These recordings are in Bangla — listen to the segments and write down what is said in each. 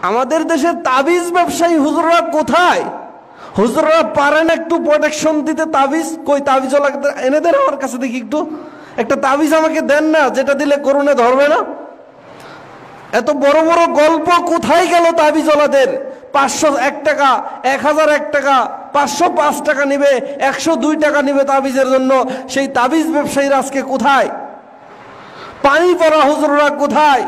আমাদের দেশের তাবিজ ব্যবসায়ী হুজুররা কোথায়? হুজুররা পারেন একটু প্রোটেকশন দিতে? তাবিজ কই? তাবিজ এনে দেন আমার কাছে দেখি, একটু একটা তাবিজ আমাকে দেন না, যেটা দিলে করুণে ধরবে না। এত বড় বড় গল্প কোথায় গেল তাবিজওয়ালাদের? 501 টাকা, 1001 টাকা, 505 টাকা নিবে, 102 টাকা নিবে তাবিজের জন্য। সেই তাবিজ ব্যবসায়ীরা আজকে কোথায়? পানি পড়া হুজুররা কোথায়?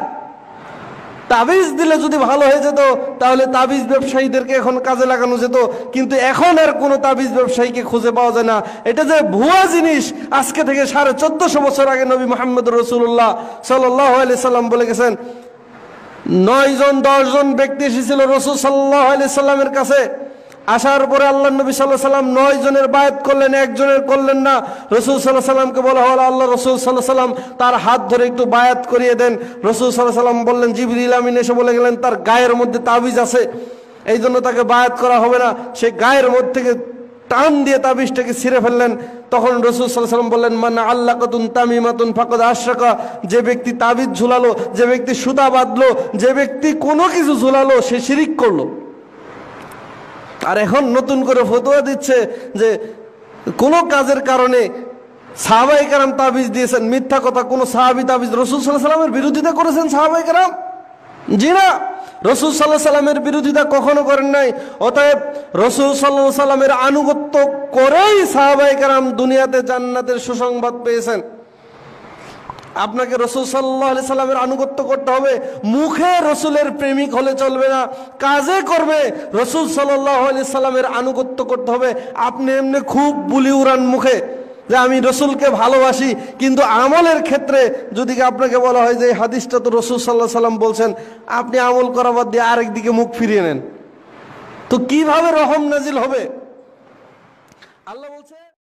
তাবিজ দিলে যদি ভালো হয়ে যেত তাহলে তাবিজ ব্যবসায়ীদেরকে এখন কাজে লাগানো যেত, কিন্তু এখন আর কোনো তাবিজ ব্যবসায়ীকে খুঁজে পাওয়া যায় না। এটা যে ভুয়া জিনিস, আজকে থেকে 1450 বছর আগে নবী মুহাম্মদ রাসূলুল্লাহ সাল্লাল্লাহু আলাইহি সাল্লাম বলে গেছেন। 9 জন 10 জন ব্যক্তি এসেছিল রাসূল সাল্লাল্লাহু আলাইহি সাল্লামের কাছে। আসার পরে আল্লাহ নবী সাল্লাল্লাহু আলাইহি সাল্লাম 9 জনের বায়াত করলেন, একজনের করলেন না। রাসূল সাল্লাল্লাহু আলাইহি সাল্লামকে বলা হলো, আল্লাহ রাসূল সাল্লাল্লাহু আলাইহি সাল্লাম তার হাত ধরে একটু বায়াত করিয়ে দেন। রাসূল সাল্লাল্লাহু আলাইহি সাল্লাম বললেন, জিবরিল আমিন এসে বলে গেলেন তার গায়ের মধ্যে তাবিজ আছে, এই জন্য তাকে বায়াত করা হবে না। সে গায়ের মধ্যে থেকে টান দিয়ে তাবিজটাকে ছিঁড়ে ফেললেন। তখন রাসূল সাল্লাল্লাহু আলাইহি সাল্লাম বললেন, মান আল্লাকাতুন তামিমাতুন ফাকাদ আশরাকা, যে ব্যক্তি তাবিজ ঝুলালো, যে ব্যক্তি সুতা বাঁধলো, যে ব্যক্তি কোনো কিছু ঝুলালো, সে শিরিক করলো। আর এখন নতুন করে ফতোয়া দিচ্ছে যে কোনো কাজের কারণে সাহাবায়ে কেরাম তাবিজ দিয়েছেন। মিথ্যা কথা, কোনো সাহাবী তাবিজ রাসূল সাল্লাল্লাহু আলাইহি সাল্লামের বিরোধিতা করেছেন সাহাবায়ে কেরাম? জি না, রাসূল সাল্লাল্লাহু আলাইহি সাল্লামের বিরোধিতা কখনো করেন নাই। অতএব রাসূল সাল্লাল্লাহু আলাইহি সাল্লামের আনুগত্য করেই সাহাবায়ে কেরাম দুনিয়াতে জান্নাতের সুসংবাদ পেয়েছেন। আপনাকে রাসূল সাল্লাল্লাহু আলাইহি সাল্লামের আনুগত্য করতে হবে। মুখে রাসূলের প্রেমিক হলে চলবে না, কাজে করবে রাসূল সাল্লাল্লাহু আলাইহি সাল্লামের আনুগত্য করতে হবে। আপনি এমনি খুব বুলি উড়ান মুখে যে আমি রাসূলকে ভালোবাসি, কিন্তু আমলের ক্ষেত্রে যদি আপনাকে বলা হয় যে এই হাদিসটা তো রাসূল সাল্লাল্লাহু আলাইহি সাল্লাম বলছেন, আপনি আমল করা বাদ দিয়ে আরেক দিকে মুখ ফিরিয়ে নেন, তো কিভাবে রহম নাজিল হবে? আল্লাহ বলছে